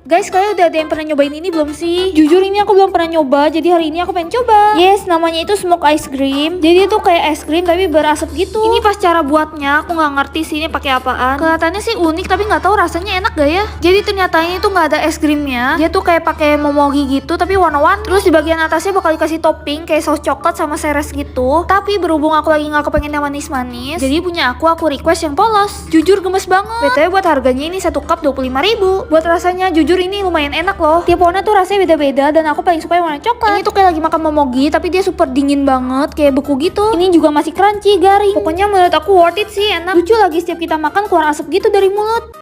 Guys, kalian udah ada yang pernah nyobain ini belum sih? Jujur ini aku belum pernah nyoba, jadi hari ini aku pengen coba. Yes, namanya itu smoke ice cream. Jadi itu kayak es krim tapi berasap gitu. Ini pas cara buatnya aku nggak ngerti sih ini pakai apaan. Kelihatannya sih unik tapi nggak tahu rasanya enak gak ya. Jadi ternyata ini tuh nggak ada es krimnya. Dia tuh kayak pakai momogi gitu tapi warna-warni. Terus di bagian atasnya bakal dikasih topping kayak saus coklat sama seres gitu. Tapi berhubung aku lagi nggak kepengen yang manis-manis, jadi punya aku request yang polos. Jujur gemes banget. BTW buat harganya ini 1 cup 25.000. Buat rasanya jujur ini lumayan enak loh. Tiap warna tuh rasanya beda-beda dan aku paling suka yang warna coklat. Ini tuh kayak lagi makan momogi tapi dia super dingin banget kayak beku gitu. Ini juga masih crunchy, garing. Pokoknya menurut aku worth it sih, enak. Lucu lagi setiap kita makan keluar asap gitu dari mulut.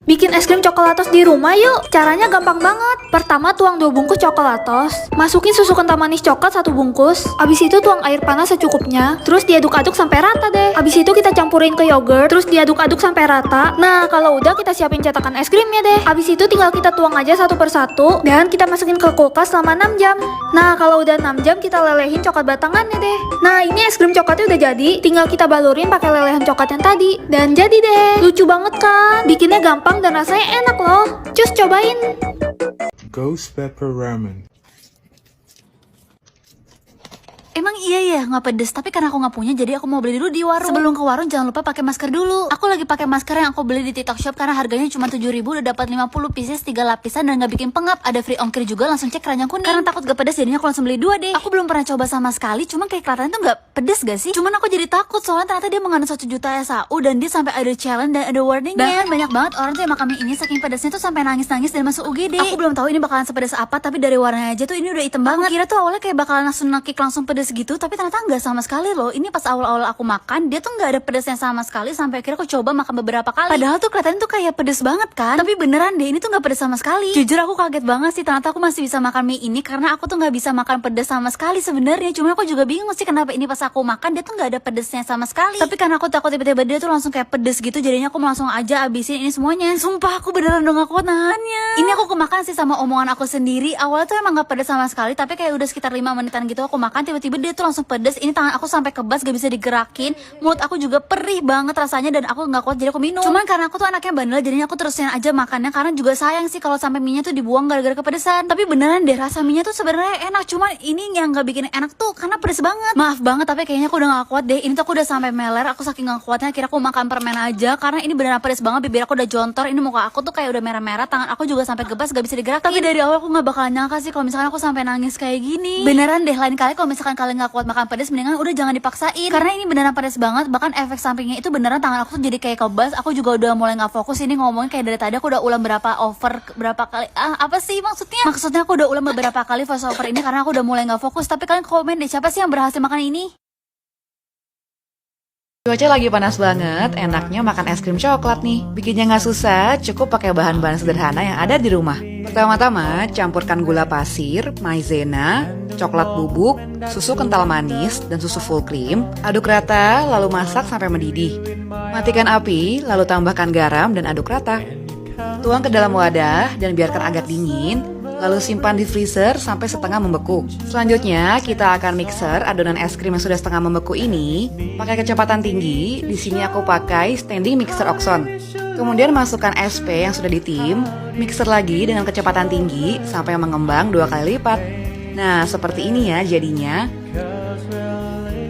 Bikin es krim coklatos di rumah yuk. Caranya gampang banget. Pertama tuang 2 bungkus coklatos. Masukin susu kental manis coklat 1 bungkus. Abis itu tuang air panas secukupnya. Terus diaduk-aduk sampai rata deh. Abis itu kita campurin ke yogurt. Terus diaduk-aduk sampai rata. Nah kalau udah kita siapin cetakan es krimnya deh. Abis itu tinggal kita tuang aja satu persatu. Dan kita masukin ke kulkas selama 6 jam. Nah kalau udah 6 jam kita lelehin coklat batangannya deh. Nah ini es krim coklatnya udah jadi. Tinggal kita balurin pakai lelehan coklat yang tadi. Dan jadi deh. Lucu banget kan? Bikinnya gampang dan rasanya enak loh. Cus cobain. Ghost Pepper Ramen. Emang iya ya nggak pedes, tapi karena aku nggak punya jadi aku mau beli dulu di warung. Sebelum ke warung jangan lupa pakai masker dulu. Aku lagi pakai masker yang aku beli di TikTok Shop karena harganya cuma 7.000, udah dapat 50 pieces 3 lapisan dan nggak bikin pengap. Ada free ongkir juga, langsung cek keranjang kuning. Karena takut gak pedes jadinya aku langsung beli 2 deh. Aku belum pernah coba sama sekali, cuma kayak kelihatannya tuh nggak pedes gak sih? Cuman aku jadi takut soalnya ternyata dia mengandung 1 juta SAU dan dia sampai ada challenge dan ada warningnya. Dan banyak banget orang tuh yang makan mie ini saking pedesnya tuh sampai nangis-nangis dan masuk UGD. Aku belum tahu ini bakalan sepedes apa, tapi dari warnanya aja tuh ini udah hitam banget. Aku kira tuh awalnya kayak bakalan langsung nakik langsung pedes gitu, tapi ternyata nggak sama sekali loh. Ini pas awal-awal aku makan dia tuh nggak ada pedesnya sama sekali sampai akhirnya aku coba makan beberapa kali. Padahal tuh kelihatannya tuh kayak pedes banget kan, tapi beneran deh ini tuh nggak pedes sama sekali. Jujur aku kaget banget sih, ternyata aku masih bisa makan mie ini karena aku tuh nggak bisa makan pedes sama sekali sebenarnya. Cuma aku juga bingung sih kenapa ini pas aku makan dia tuh nggak ada pedesnya sama sekali. Tapi karena aku takut tiba-tiba dia tuh langsung kayak pedes gitu, jadinya aku langsung aja abisin ini semuanya. Sumpah aku beneran udah gak kuat nahannya. Ini aku kemakan sih sama omongan aku sendiri. Awalnya tuh emang gak pedes sama sekali, tapi kayak udah sekitar 5 menitan gitu aku makan, tiba-tiba dia tuh langsung pedes. Ini tangan aku sampai kebas gak bisa digerakin, mulut aku juga perih banget rasanya dan aku gak kuat jadi aku minum. Cuman karena aku tuh anaknya bandel jadinya aku terusin aja makannya karena juga sayang sih kalau sampai minyak tuh dibuang gara-gara kepedesan. Tapi beneran deh rasa minyak tuh sebenarnya enak, cuman ini yang gak bikin enak tuh karena pedes banget. Maaf banget tapi kayaknya aku udah gak kuat deh. Ini tuh aku udah sampai meler, aku saking gak kuatnya akhirnya aku makan permen aja karena ini beneran pedes banget. Bibir aku udah jontor, ini muka aku tuh kayak udah merah-merah, tangan aku juga sampai kebas gak bisa digerakin. Tapi dari awal aku gak bakalan nyangka sih kalau misalkan aku sampai nangis kayak gini. Beneran deh, lain kali kalau misalkan kalian gak kuat makan pedes mendingan udah jangan dipaksain karena ini beneran pedes banget. Bahkan efek sampingnya itu beneran tangan aku tuh jadi kayak kebas. Aku juga udah mulai gak fokus ini ngomongin kayak dari tadi aku udah ulang berapa kali apa sih maksudnya aku udah ulang beberapa kali voice over ini karena aku udah mulai gak fokus. Tapi kalian komen deh siapa sih yang berhasil makan ini. Cuaca lagi panas banget, enaknya makan es krim coklat nih. Bikinnya nggak susah, cukup pakai bahan-bahan sederhana yang ada di rumah. Pertama-tama, campurkan gula pasir, maizena, coklat bubuk, susu kental manis, dan susu full cream. Aduk rata, lalu masak sampai mendidih. Matikan api, lalu tambahkan garam dan aduk rata. Tuang ke dalam wadah dan biarkan agak dingin. Lalu simpan di freezer sampai setengah membeku. Selanjutnya kita akan mixer adonan es krim yang sudah setengah membeku ini pakai kecepatan tinggi. Di sini aku pakai standing mixer Oxon. Kemudian masukkan SP yang sudah ditim, mixer lagi dengan kecepatan tinggi sampai mengembang 2 kali lipat. Nah seperti ini ya jadinya.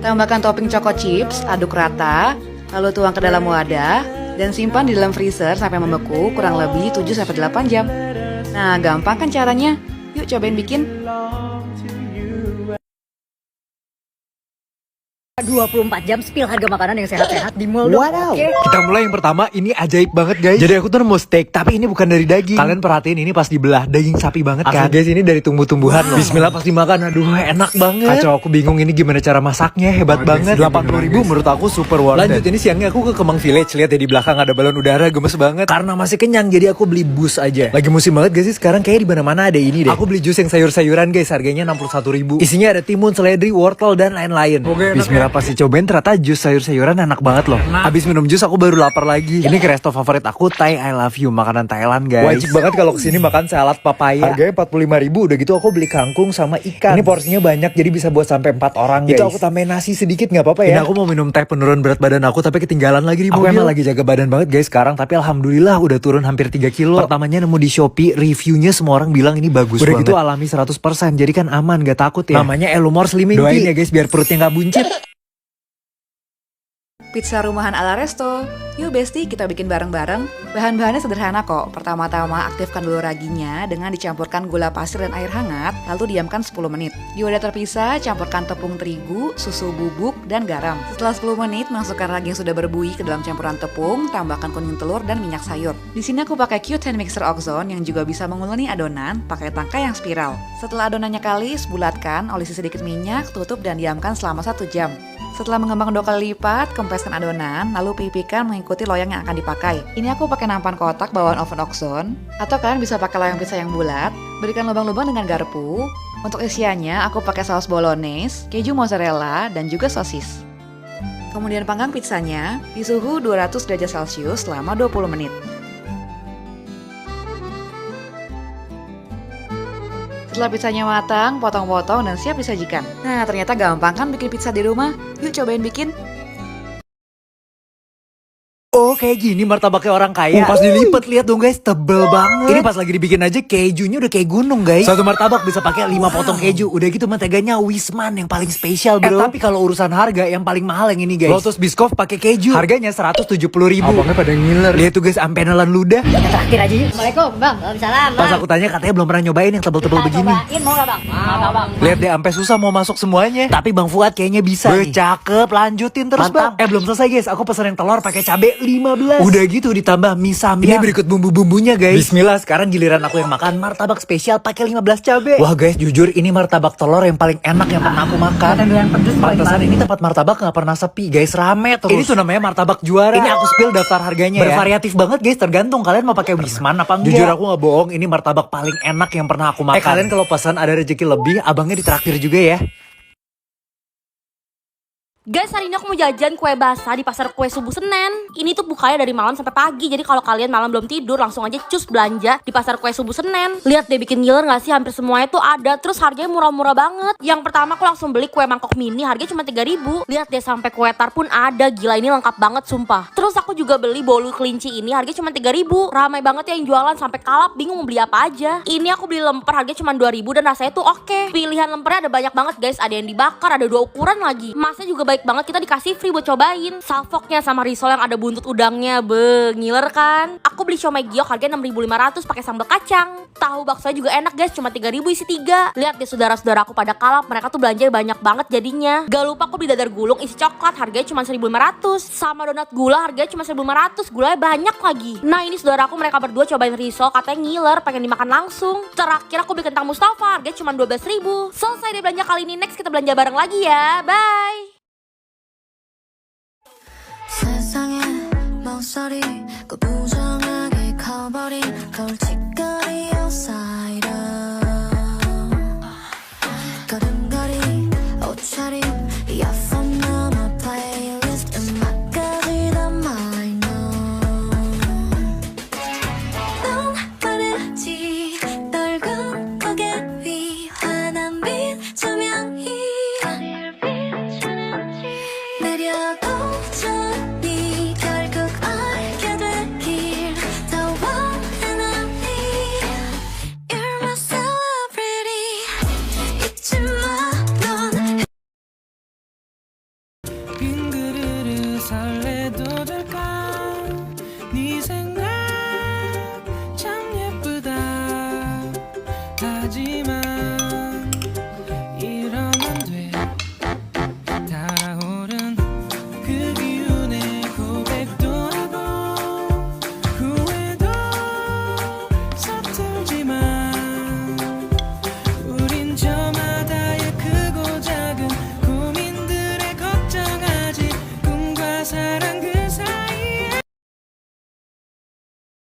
Tambahkan topping choco chips, aduk rata, lalu tuang ke dalam wadah dan simpan di dalam freezer sampai membeku kurang lebih 7-8 jam. Nah, gampang kan caranya? Yuk cobain bikin. 24 jam spill harga makanan yang sehat-sehat di mall dong. Wow. Oke. Kita mulai yang pertama, ini ajaib banget guys. Jadi aku tuh nemu steak, tapi ini bukan dari daging. Kalian perhatiin ini pas dibelah, daging sapi banget kan. Guys, ini dari tumbuh-tumbuhan loh. Bismillah pas dimakan, aduh enak banget. Kacau, aku bingung ini gimana cara masaknya, hebat banget. 80.000 menurut aku super worth it. Lanjut, ini siangnya aku ke Kemang Village. Lihat ya di belakang ada balon udara, gemes banget. Karena masih kenyang, jadi aku beli bus aja. Lagi musim banget guys sih, sekarang kayak di mana-mana ada ini deh. Aku beli jus yang sayur-sayuran guys, harganya 61.000. Isinya ada timun, seledri, wortel dan lain-lain. Bismillah pas dicobain ternyata jus sayur-sayuran enak banget loh. Habis minum jus aku baru lapar lagi. Ini ke resto favorit aku, Thai I Love You, makanan Thailand guys. Wajib banget kalau kesini makan salad papaya. Harganya 45.000. Udah gitu aku beli kangkung sama ikan. Ini porsinya banyak jadi bisa buat sampai 4 orang guys. Itu aku tambahin nasi sedikit nggak apa-apa ya. Ini aku mau minum teh penurun berat badan aku tapi ketinggalan lagi di mobil. Aku emang lagi jaga badan banget guys sekarang, tapi alhamdulillah udah turun hampir 3 kilo. Pertamanya nemu di Shopee, reviewnya semua orang bilang ini bagus banget. Udah gitu alami 100%, jadi kan aman, gak takut ya. Namanya Elumor Slimming. Doain ya guys biar perutnya gak buncit. Pizza rumahan ala resto. Yuk Besti, kita bikin bareng-bareng. Bahan-bahannya sederhana kok. Pertama-tama aktifkan dulu raginya dengan dicampurkan gula pasir dan air hangat, lalu diamkan 10 menit. Di wadah terpisah, campurkan tepung terigu, susu bubuk, dan garam. Setelah 10 menit, masukkan ragi yang sudah berbuih ke dalam campuran tepung, tambahkan kuning telur dan minyak sayur. Di sini aku pakai Q10 Mixer Oxone yang juga bisa menguleni adonan pakai tangkai yang spiral. Setelah adonannya kalis, bulatkan, olesi sedikit minyak, tutup dan diamkan selama 1 jam. Setelah mengembang 2 kali lipat, kempeskan adonan, lalu pipihkan mengikuti loyang yang akan dipakai. Ini aku pakai nampan kotak bawaan oven Oxone, atau kalian bisa pakai loyang pizza yang bulat. Berikan lubang-lubang dengan garpu. Untuk isiannya, aku pakai saus bolognese, keju mozzarella, dan juga sosis. Kemudian panggang pizzanya di suhu 200 derajat Celcius selama 20 menit. Setelah pizzanya matang, potong-potong dan siap disajikan. Nah, ternyata gampang kan bikin pizza di rumah? Yuk cobain bikin. Oh kayak gini martabaknya orang kaya. Pas dilipet lihat dong guys, tebel banget. Ini pas lagi dibikin aja kejunya udah kayak gunung guys. Satu martabak bisa pakai 5 potong keju. Udah gitu menteganya Wisman yang paling spesial bro. Tapi kalau urusan harga yang paling mahal yang ini guys. Lotus Biscoff pakai keju. Harganya 170.000. Abangnya pada ngiler. Lihat tuh guys, sampai nelan ludah. Kita traktir aja yuk. Assalamualaikum bang. Waalaikumsalam. Pas aku tanya katanya belum pernah nyobain yang tebel-tebel begini. Cobain mau gak bang? Mau bang. Lihat deh sampai susah mau masuk semuanya. Tapi Bang Fuad kayaknya bisa nih. Cakep, lanjutin terus bang. Belum selesai guys, aku pesenin telur pakai cabe 15. Udah gitu ditambah mie samyang. Ini berikut bumbu-bumbunya guys. Bismillah, sekarang giliran aku yang makan martabak spesial pakai 15 cabe. Wah guys, jujur ini martabak telur yang paling enak yang pernah aku makan. Pantesan ini tempat martabak gak pernah sepi guys, rame terus. Ini tuh namanya martabak juara. Ini aku spill daftar harganya ya. Bervariatif banget guys, tergantung kalian mau pakai Wisman apa enggak. Jujur aku gak bohong, ini martabak paling enak yang pernah aku makan. Kalian kalau pesan ada rezeki lebih, abangnya ditraktir juga ya. Guys, hari ini aku mau jajan kue basah di pasar kue Subuh Senen. Ini tuh bukanya dari malam sampai pagi. Jadi kalau kalian malam belum tidur, langsung aja cus belanja di pasar kue Subuh Senen. Lihat deh, bikin ngiler gak sih? Hampir semuanya tuh ada. Terus harganya murah-murah banget. Yang pertama aku langsung beli kue mangkok mini, harganya cuma 3.000. Lihat deh, sampai kue tar pun ada. Gila, ini lengkap banget sumpah. Terus aku juga beli bolu kelinci ini, harganya cuma 3.000. Ramai banget ya yang jualan sampai kalap, bingung mau beli apa aja. Ini aku beli lemper, harganya cuma 2.000 dan rasanya tuh oke. Pilihan lempernya ada banyak banget guys. Ada yang dibakar, ada 2 ukuran lagi. Masnya juga baik banget, kita dikasih free buat cobain. Salfoknya sama risol yang ada buntut udangnya, ngiler kan. Aku beli siomay giok harganya 6.500 pakai sambal kacang. Tahu baksonya juga enak guys, cuma 3.000 isi 3. Lihat deh saudara-saudara aku pada kalap, mereka tuh belanja banyak banget jadinya. Gak lupa aku beli dadar gulung isi coklat, harganya cuma 1.500. Sama donat gula harganya cuma 1.500, gulanya banyak lagi. Nah ini saudara aku, mereka berdua cobain risol, katanya ngiler, pengen dimakan langsung. Terakhir aku beli kentang Mustafa, harganya cuma 12.000. Selesai deh belanja kali ini, next kita belanja bareng lagi ya. Bye. 세상에 모서리 그 부정하게 커버린 골칫거리 outsider 걸음걸이 옷차림 이어폰 넘어 playlist 음악까지 다 minor 넌 빠르지 널건 고개 위 환한 빛 조명이 내려도 천히 결국 알게 되길 더 원하니 You're my celebrity 잊지 마 넌 빈 그릇을 설레도 될까 네 생각 참 예쁘다 하지만